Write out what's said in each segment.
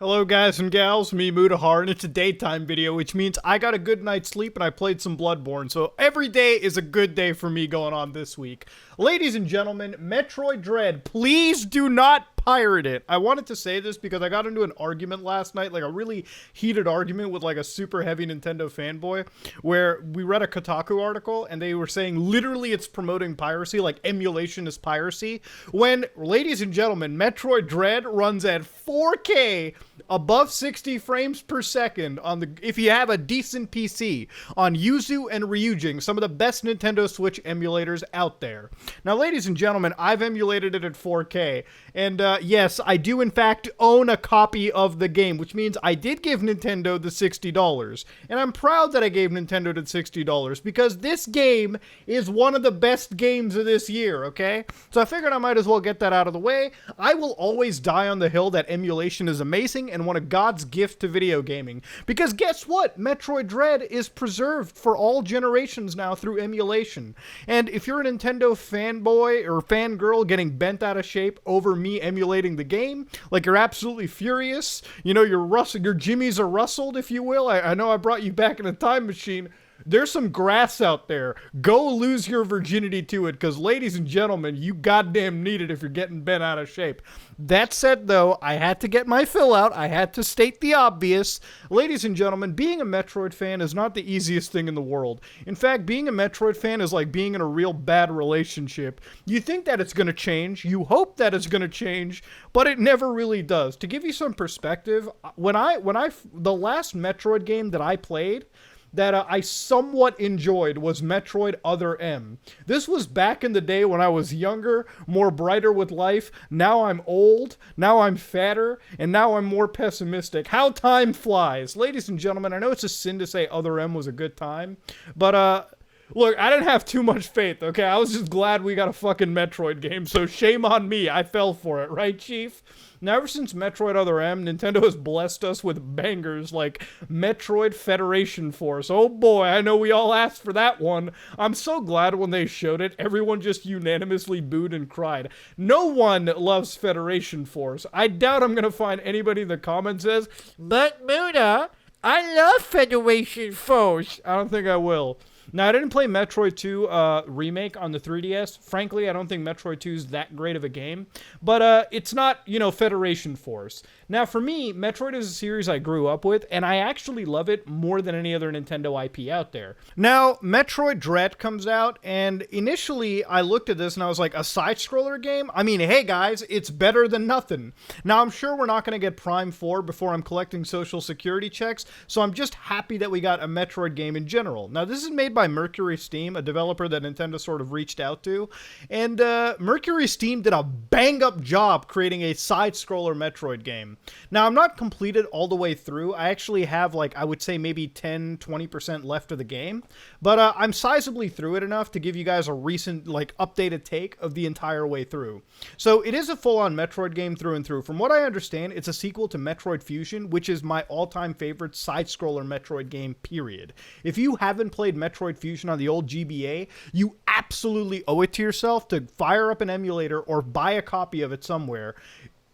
Hello guys and gals, me Mutahar, and it's a daytime video, which means I got a good night's sleep and I played some Bloodborne, so every day is a good day for me going on this week. Ladies and gentlemen, Metroid Dread, please do not pirate it. I wanted to say this because I got into an argument last night, like a really heated argument with like a super heavy Nintendo fanboy, where we read a Kotaku article and they were saying literally it's promoting piracy, like emulation is piracy, when, ladies and gentlemen, Metroid Dread runs at 4K above 60 frames per second on the if you have a decent PC on Yuzu and Ryujing, some of the best Nintendo Switch emulators out there. Now, ladies and gentlemen, I've emulated it at 4K, and yes, I do in fact own a copy of the game, which means I did give Nintendo the $60, and I'm proud that I gave Nintendo the $60 because this game is one of the best games of this year, okay? So I figured I might as well get that out of the way. I will always die on the hill that emulation is amazing and one of God's gift to video gaming. Because guess what? Metroid Dread is preserved for all generations now through emulation. And if you're a Nintendo fanboy or fangirl getting bent out of shape over me emulating the game, like you're absolutely furious, you know, your jimmies are rustled, if you will. I know I brought you back in a time machine. There's some grass out there. Go lose your virginity to it, because ladies and gentlemen, you goddamn need it if you're getting bent out of shape. That said, though, I had to get my fill out. I had to state the obvious. Ladies and gentlemen, being a Metroid fan is not the easiest thing in the world. In fact, being a Metroid fan is like being in a real bad relationship. You think that it's going to change. You hope that it's going to change, but it never really does. To give you some perspective, the last Metroid game that I played that I somewhat enjoyed was Metroid Other M. This was back in the day when I was younger, more brighter with life. Now I'm old, now I'm fatter, and now I'm more pessimistic. How time flies. Ladies and gentlemen, I know it's a sin to say Other M was a good time, but look, I didn't have too much faith, okay? I was just glad we got a fucking Metroid game, so shame on me. I fell for it, right, Chief? Now, ever since Metroid Other M, Nintendo has blessed us with bangers like Metroid Federation Force. Oh boy, I know we all asked for that one. I'm so glad when they showed it, everyone just unanimously booed and cried. No one loves Federation Force. I doubt I'm gonna find anybody in the comments says, "But Muda, I love Federation Force." I don't think I will. Now, I didn't play Metroid 2 Remake on the 3DS. Frankly, I don't think Metroid 2 is that great of a game. But it's not, you know, Federation Force. Now, for me, Metroid is a series I grew up with, and I actually love it more than any other Nintendo IP out there. Now, Metroid Dread comes out, and initially I looked at this and I was like, a side-scroller game? I mean, hey guys, it's better than nothing. Now, I'm sure we're not going to get Prime 4 before I'm collecting Social Security checks, so I'm just happy that we got a Metroid game in general. Now, this is made by Mercury Steam, a developer that Nintendo sort of reached out to, and Mercury Steam did a bang-up job creating a side-scroller Metroid game. Now, I'm not completed all the way through. I actually have, like, I would say maybe 10-20% left of the game, but I'm sizably through it enough to give you guys a recent, like, updated take of the entire way through. So, it is a full-on Metroid game through and through. From what I understand, it's a sequel to Metroid Fusion, which is my all-time favorite side-scroller Metroid game, period. If you haven't played Metroid Fusion on the old GBA, you absolutely owe it to yourself to fire up an emulator or buy a copy of it somewhere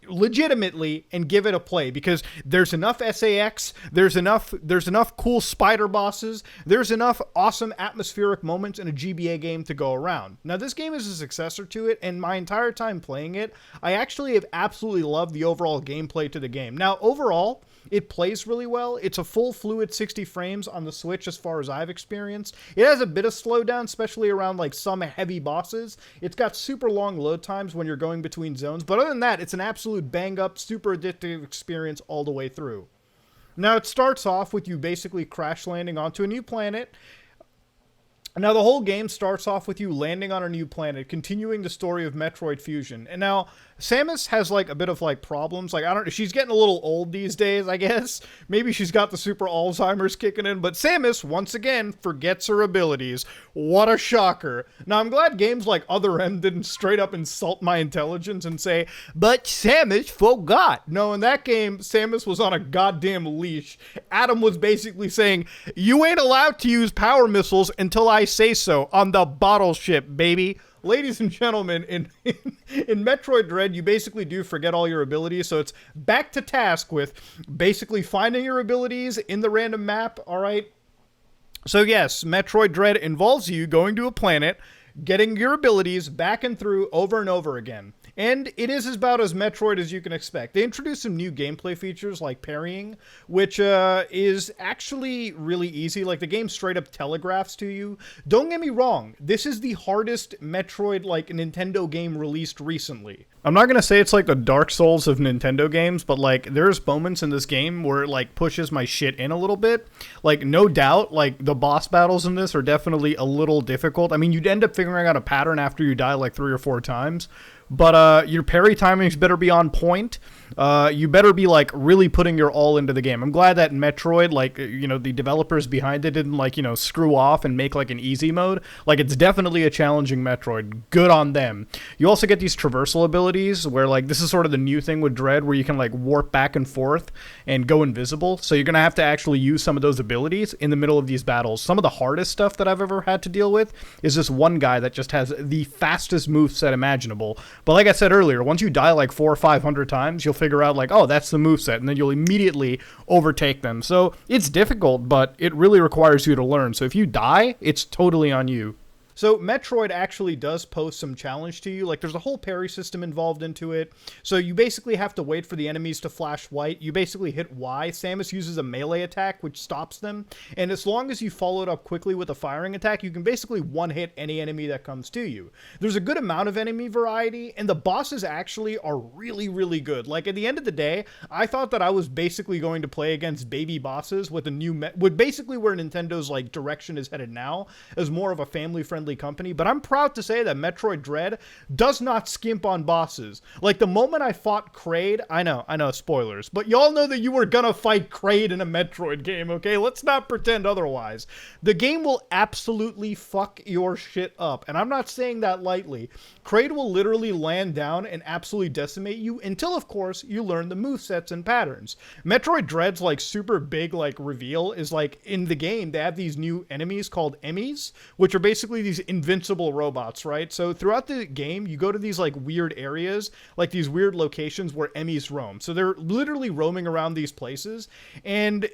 legitimately and give it a play, because there's enough SAX, there's enough cool spider bosses, there's enough awesome atmospheric moments in a GBA game to go around. Now, this game is a successor to it, and my entire time playing it, I actually have absolutely loved the overall gameplay to the game. Now, overall, it plays really well. It's a full fluid 60 frames on the Switch as far as I've experienced. It has a bit of slowdown, especially around like some heavy bosses. It's got super long load times when you're going between zones, but other than that, it's an absolute bang-up, super addictive experience all the way through. Now, it starts off with you basically crash landing onto a new planet. Now, the whole game starts off with you landing on a new planet, continuing the story of Metroid Fusion. And now, Samus has, like, a bit of, like, problems. Like, I don't know, she's getting a little old these days, I guess. Maybe she's got the super Alzheimer's kicking in, but Samus, once again, forgets her abilities. What a shocker. Now, I'm glad games like Other M didn't straight up insult my intelligence and say, "But Samus forgot." No, in that game, Samus was on a goddamn leash. Adam was basically saying, "You ain't allowed to use power missiles until I say so on the bottle ship, baby." ladies and gentlemen, in Metroid Dread, you basically do forget all your abilities, so it's back to task with basically finding your abilities in the random map, alright? So yes, Metroid Dread involves you going to a planet, getting your abilities back and through over and over again. And it is about as Metroid as you can expect. They introduced some new gameplay features like parrying, which is actually really easy. Like, the game straight up telegraphs to you. Don't get me wrong, this is the hardest Metroid, like, Nintendo game released recently. I'm not gonna say it's like the Dark Souls of Nintendo games, but like, there's moments in this game where it like pushes my shit in a little bit. Like, no doubt, like, the boss battles in this are definitely a little difficult. I mean, you'd end up figuring out a pattern after you die like 3 or 4 times. But your parry timings better be on point. You better be, like, really putting your all into the game. I'm glad that Metroid, like, you know, the developers behind it didn't, like, you know, screw off and make, like, an easy mode. Like, it's definitely a challenging Metroid. Good on them. You also get these traversal abilities where, like, this is sort of the new thing with Dread where you can, like, warp back and forth and go invisible. So you're going to have to actually use some of those abilities in the middle of these battles. Some of the hardest stuff that I've ever had to deal with is this one guy that just has the fastest moveset imaginable. But like I said earlier, once you die like 400 or 500 times, you'll figure out like, oh, that's the moveset, and then you'll immediately overtake them. So it's difficult, but it really requires you to learn. So if you die, it's totally on you. So Metroid actually does pose some challenge to you. Like, there's a whole parry system involved into it. So you basically have to wait for the enemies to flash white. You basically hit Y. Samus uses a melee attack, which stops them. And as long as you follow it up quickly with a firing attack, you can basically one-hit any enemy that comes to you. There's a good amount of enemy variety, and the bosses actually are really, really good. Like, at the end of the day, I thought that I was basically going to play against baby bosses with a new... with basically where Nintendo's, like, direction is headed now, as more of a family-friendly company, but I'm proud to say that Metroid Dread does not skimp on bosses. Like, the moment I fought Kraid, I know, spoilers, but y'all know that you were gonna fight Kraid in a Metroid game, okay? Let's not pretend otherwise. The game will absolutely fuck your shit up, and I'm not saying that lightly. Kraid will literally land down and absolutely decimate you until, of course, you learn the movesets and patterns. Metroid Dread's, like, super big, like, reveal is, like, in the game, they have these new enemies called Emmys, which are basically these invincible robots, right? So throughout the game, you go to these like weird areas, like these weird locations where Emmys roam. So they're literally roaming around these places, and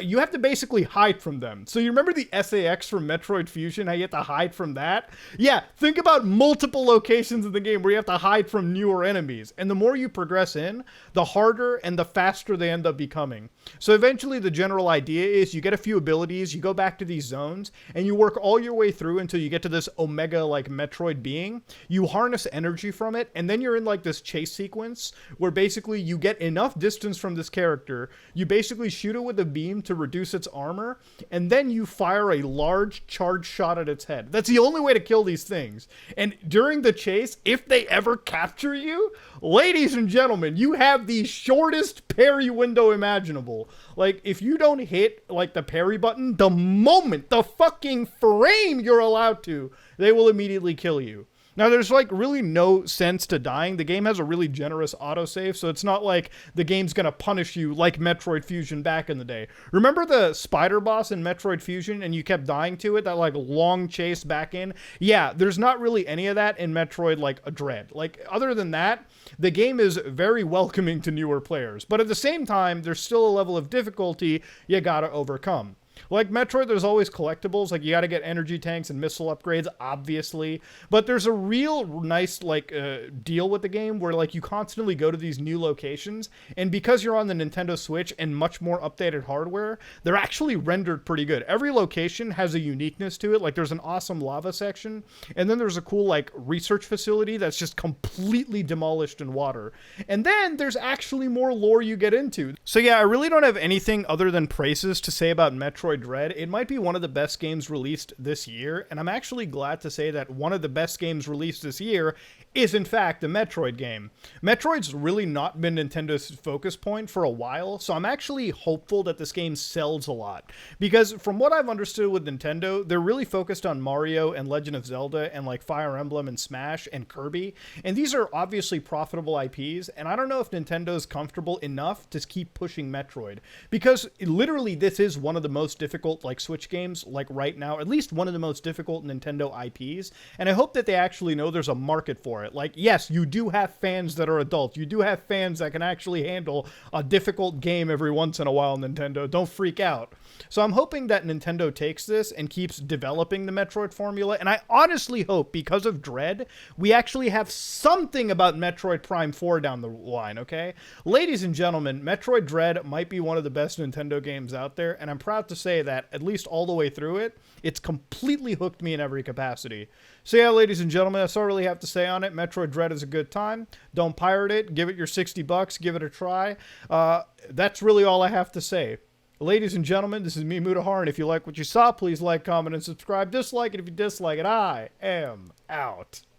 you have to basically hide from them. So you remember the SAX from Metroid Fusion, how you have to hide from that? Yeah, think about multiple locations in the game where you have to hide from newer enemies. And the more you progress in, the harder and the faster they end up becoming. So eventually the general idea is you get a few abilities, you go back to these zones, and you work all your way through until you get to this Omega like Metroid being. You harness energy from it, and then you're in like this chase sequence where basically you get enough distance from this character, you basically shoot it with a beam to reduce its armor, and then you fire a large charge shot at its head. That's the only way to kill these things. And during the chase, if they ever capture you, ladies and gentlemen, you have the shortest parry window imaginable. Like, if you don't hit like the parry button the moment, the fucking frame you're allowed to, they will immediately kill you. Now, there's like really no sense to dying. The game has a really generous autosave, so it's not like the game's gonna punish you like Metroid Fusion back in the day. Remember the spider boss in Metroid Fusion and you kept dying to it? That like long chase back in? Yeah, there's not really any of that in Metroid like a Dread. Like, other than that, the game is very welcoming to newer players. But at the same time, there's still a level of difficulty you gotta overcome. Like Metroid, there's always collectibles, like you gotta get energy tanks and missile upgrades, obviously, but there's a real nice, like, deal with the game where, like, you constantly go to these new locations, and because you're on the Nintendo Switch and much more updated hardware, they're actually rendered pretty good. Every location has a uniqueness to it. Like, there's an awesome lava section, and then there's a cool, like, research facility that's just completely demolished in water, and then there's actually more lore you get into. So yeah, I really don't have anything other than praises to say about Metroid Dread. It might be one of the best games released this year, and I'm actually glad to say that one of the best games released this year is in fact a Metroid game. Metroid's really not been Nintendo's focus point for a while, so I'm actually hopeful that this game sells a lot. Because from what I've understood with Nintendo, they're really focused on Mario and Legend of Zelda and like Fire Emblem and Smash and Kirby, and these are obviously profitable IPs, and I don't know if Nintendo's comfortable enough to keep pushing Metroid. Because literally this is one of the most most difficult, like, Switch games, like, right now. At least one of the most difficult Nintendo IPs. And I hope that they actually know there's a market for it. Like, yes, you do have fans that are adults. You do have fans that can actually handle a difficult game every once in a while, Nintendo. Don't freak out. So I'm hoping that Nintendo takes this and keeps developing the Metroid formula. And I honestly hope, because of Dread, we actually have something about Metroid Prime 4 down the line, okay? Ladies and gentlemen, Metroid Dread might be one of the best Nintendo games out there, and I'm proud to say that, at least all the way through it, it's completely hooked me in every capacity. So yeah, ladies and gentlemen, that's all I really have to say on it. Metroid Dread is a good time. Don't pirate it. Give it your $60. Give it a try. That's really all I have to say. Ladies and gentlemen, this is me, Mutahar, and if you like what you saw, please like, comment, and subscribe. Dislike it if you dislike it. I am out.